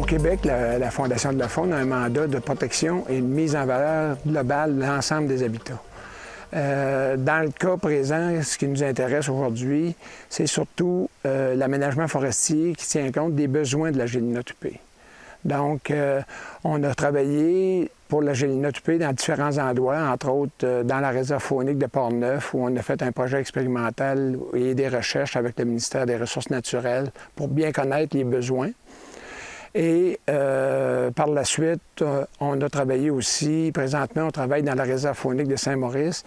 Québec, la Fondation de la faune a un mandat de protection et de mise en valeur globale de l'ensemble des habitats. Dans le cas présent, ce qui nous intéresse aujourd'hui, c'est surtout l'aménagement forestier qui tient compte des besoins de la Gélinas-Tupé. Donc, on a travaillé pour la Gélinas-Tupé dans différents endroits, entre autres dans la réserve faunique de Portneuf, où on a fait un projet expérimental et des recherches avec le ministère des Ressources naturelles pour bien connaître les besoins. Et par la suite, on a travaillé aussi, présentement, on travaille dans la réserve faunique de Saint-Maurice.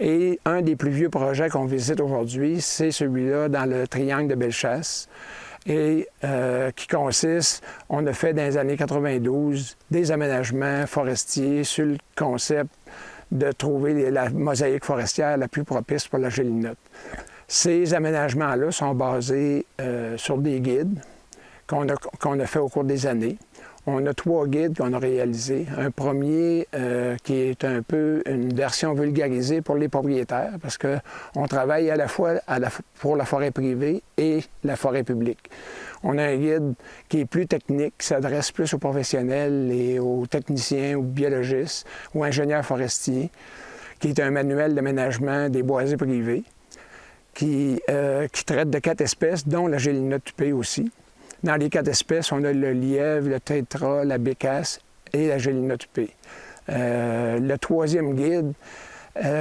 Et un des plus vieux projets qu'on visite aujourd'hui, c'est celui-là dans le triangle de Bellechasse. Et qui consiste, on a fait dans les années 92 des aménagements forestiers sur le concept de trouver la mosaïque forestière la plus propice pour la gélinote. Ces aménagements-là sont basés sur des guides qu'on a fait au cours des années. On a 3 guides qu'on a réalisés. Un premier qui est un peu une version vulgarisée pour les propriétaires parce qu'on travaille à la fois pour la forêt privée et la forêt publique. On a un guide qui est plus technique, qui s'adresse plus aux professionnels et aux techniciens ou biologistes ou ingénieurs forestiers, qui est un manuel d'aménagement des boisés privés qui traite de 4 espèces, dont la Gélinas-Tupé aussi. Dans les 4 espèces, on a le lièvre, le tétras, la bécasse et la Gélinas-Tupé. Le 3e guide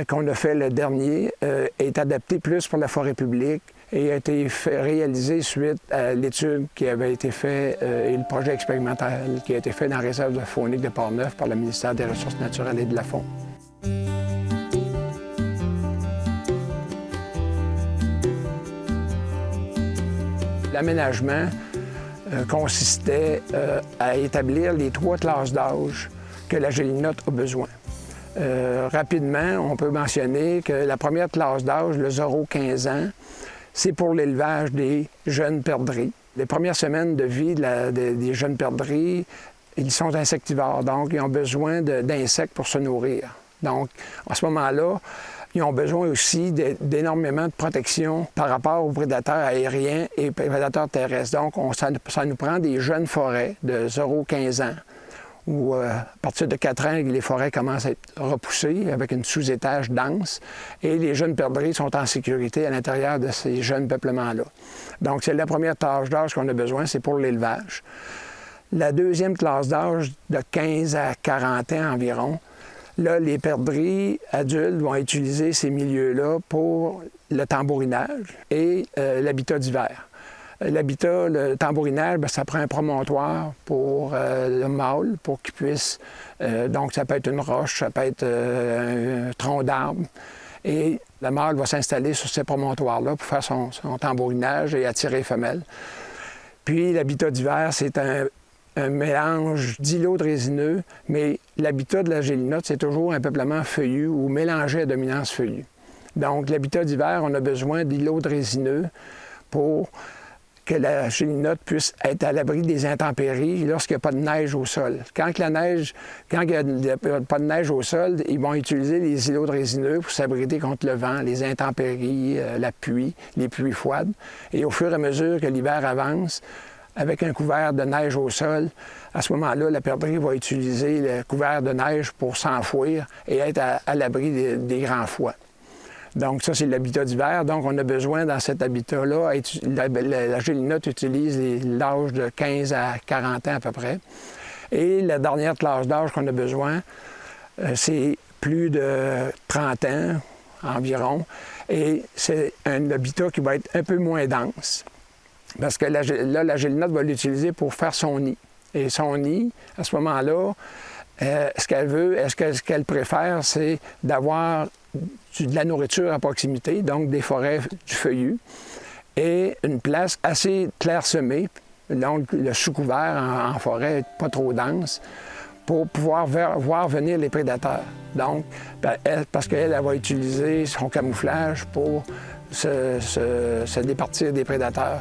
qu'on a fait le dernier est adapté plus pour la forêt publique et a été réalisé suite à l'étude qui avait été faite et le projet expérimental qui a été fait dans la réserve faunique de Portneuf par le ministère des Ressources naturelles et de la faune. L'aménagement consistait à établir les 3 classes d'âge que la gélinote a besoin. Rapidement, on peut mentionner que la première classe d'âge, le 0-15 ans, c'est pour l'élevage des jeunes perdrix. Les premières semaines de vie des jeunes perdrix, ils sont insectivores, donc ils ont besoin d'insectes pour se nourrir. Donc, à ce moment-là, ils ont besoin aussi d'énormément de protection par rapport aux prédateurs aériens et prédateurs terrestres. Donc, ça nous prend des jeunes forêts de 0-15 ans, où à partir de 4 ans, les forêts commencent à être repoussées avec une sous-étage dense, et les jeunes perdrix sont en sécurité à l'intérieur de ces jeunes peuplements-là. Donc, c'est la première tâche d'âge qu'on a besoin, c'est pour l'élevage. La deuxième classe d'âge, de 15 à 40 ans environ, là, les perdrix adultes vont utiliser ces milieux-là pour le tambourinage et l'habitat d'hiver. L'habitat, le tambourinage, bien, ça prend un promontoire pour le mâle, pour qu'il puisse... donc, ça peut être une roche, ça peut être un tronc d'arbre. Et le mâle va s'installer sur ces promontoires-là pour faire son tambourinage et attirer les femelles. Puis, l'habitat d'hiver, c'est un mélange d'îlots de résineux, mais l'habitat de la gélinote, c'est toujours un peuplement feuillu ou mélangé à dominance feuillue. Donc, l'habitat d'hiver, on a besoin d'îlots de résineux pour que la gélinote puisse être à l'abri des intempéries lorsqu'il n'y a pas de neige au sol. Quand il n'y a pas de neige au sol, ils vont utiliser les îlots de résineux pour s'abriter contre le vent, les intempéries, la pluie, les pluies froides. Et au fur et à mesure que l'hiver avance, avec un couvert de neige au sol, à ce moment-là, la perdrix va utiliser le couvert de neige pour s'enfouir et être à l'abri des grands froids. Donc ça, c'est l'habitat d'hiver. Donc on a besoin, dans cet habitat-là, la gélinote utilise l'âge de 15 à 40 ans à peu près. Et la dernière classe d'âge qu'on a besoin, c'est plus de 30 ans environ. Et c'est un habitat qui va être un peu moins dense. Parce que là, la gélinote va l'utiliser pour faire son nid. Et son nid, à ce moment-là, ce qu'elle préfère, c'est d'avoir de la nourriture à proximité, donc des forêts du feuillu, et une place assez clairsemée, donc le sous-couvert en forêt pas trop dense, pour pouvoir voir venir les prédateurs. Donc, parce qu'elle va utiliser son camouflage pour se départir des prédateurs.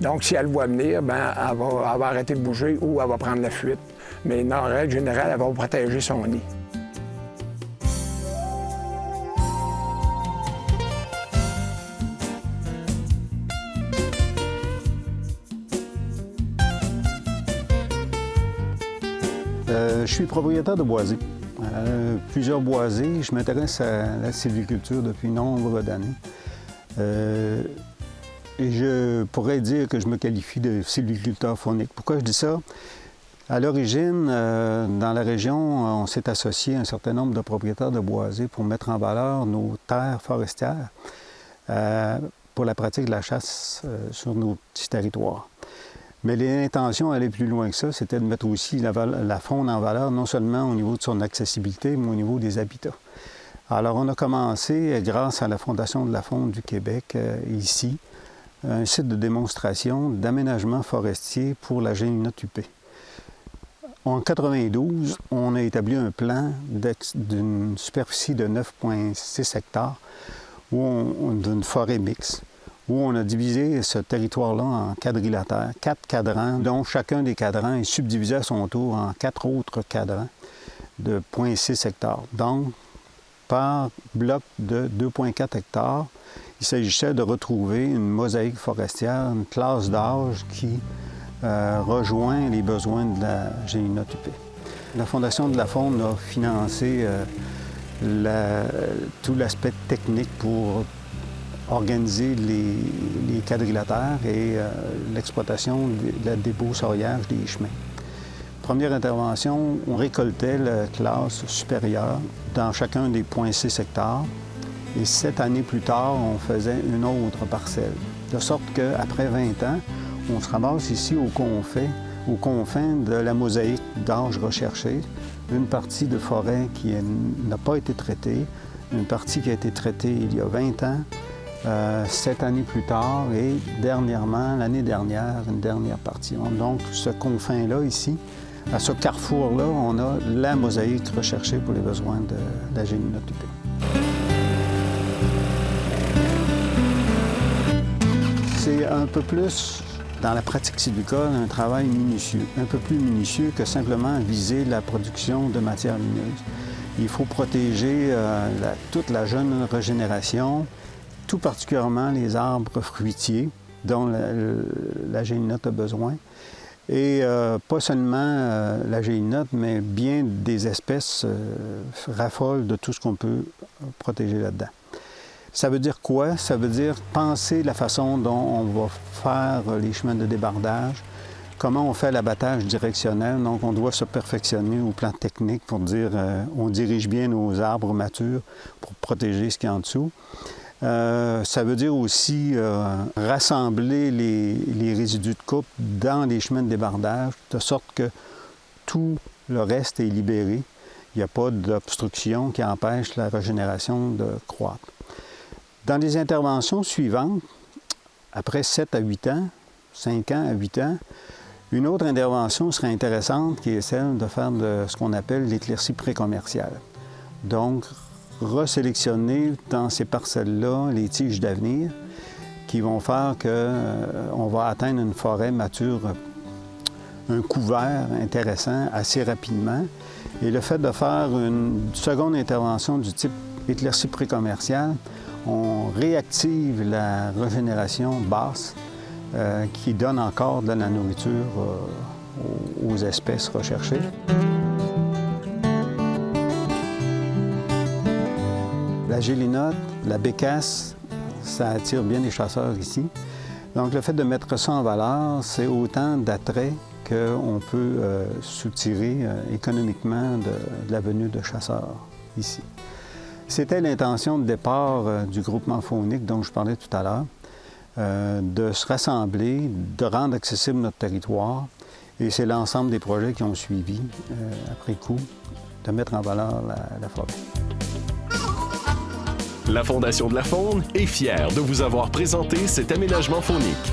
Donc, si elle voit venir, bien, elle va arrêter de bouger ou elle va prendre la fuite. Mais en règle générale, elle va protéger son nid. Je suis propriétaire de boisés. Plusieurs boisés. Je m'intéresse à la sylviculture depuis nombre d'années. Et je pourrais dire que je me qualifie de sylviculteur faunique. Pourquoi je dis ça? À l'origine, dans la région, on s'est associé à un certain nombre de propriétaires de boisés pour mettre en valeur nos terres forestières pour la pratique de la chasse sur nos petits territoires. Mais l'intention allait plus loin que ça, c'était de mettre aussi la faune en valeur, non seulement au niveau de son accessibilité, mais au niveau des habitats. Alors, on a commencé, grâce à la Fondation de la faune du Québec, ici, un site de démonstration d'aménagement forestier pour la gélinote huppée. En 1992, on a établi un plan d'une superficie de 9,6 hectares d'une forêt mixte, où on a divisé ce territoire-là en quadrilatères, 4 cadrans, dont chacun des cadrans est subdivisé à son tour en 4 autres cadrans de 0,6 hectares. Donc, par bloc de 2,4 hectares, il s'agissait de retrouver une mosaïque forestière, une classe d'âge qui rejoint les besoins de la gélinote huppée. La Fondation de la faune a financé tout l'aspect technique pour organiser les quadrilatères et l'exploitation des débroussaillage des chemins. Première intervention, on récoltait la classe supérieure dans chacun des 0,6 hectares. Et 7 années plus tard, on faisait une autre parcelle. De sorte qu'après 20 ans, on se ramasse ici aux confins de la mosaïque d'âge recherché, une partie de forêt qui n'a pas été traitée, une partie qui a été traitée il y a 20 ans, 7 années plus tard, et dernièrement, l'année dernière, une dernière partie. Donc, ce confin-là, ici, à ce carrefour-là, on a la mosaïque recherchée pour les besoins de la gélinote huppée. C'est un peu plus, dans la pratique sylvicole, un travail minutieux, un peu plus minutieux que simplement viser la production de matières lumineuses. Il faut protéger toute la jeune régénération, tout particulièrement les arbres fruitiers dont la géliноte a besoin. Et pas seulement la gélinote, mais bien des espèces raffolent de tout ce qu'on peut protéger là-dedans. Ça veut dire quoi? Ça veut dire penser la façon dont on va faire les chemins de débardage, comment on fait l'abattage directionnel. Donc, on doit se perfectionner au plan technique pour dire on dirige bien nos arbres matures pour protéger ce qui est en dessous. Ça veut dire aussi rassembler les résidus de coupe dans les chemins de débardage, de sorte que tout le reste est libéré. Il n'y a pas d'obstruction qui empêche la régénération de croître. Dans les interventions suivantes, après 7 à 8 ans, 5 ans à 8 ans, une autre intervention serait intéressante, qui est celle de faire de ce qu'on appelle l'éclaircie précommerciale. Donc, resélectionner dans ces parcelles-là les tiges d'avenir qui vont faire qu'on va atteindre une forêt mature, un couvert intéressant assez rapidement. Et le fait de faire une seconde intervention du type éclaircie précommerciale, on réactive la régénération basse qui donne encore de la nourriture aux espèces recherchées. La gélinote, la bécasse, ça attire bien les chasseurs ici. Donc le fait de mettre ça en valeur, c'est autant d'attrait qu'on peut soutirer économiquement de la venue de chasseurs ici. C'était l'intention de départ du groupement faunique dont je parlais tout à l'heure, de se rassembler, de rendre accessible notre territoire. Et c'est l'ensemble des projets qui ont suivi, après coup, de mettre en valeur la forêt. La Fondation de la faune est fière de vous avoir présenté cet aménagement faunique.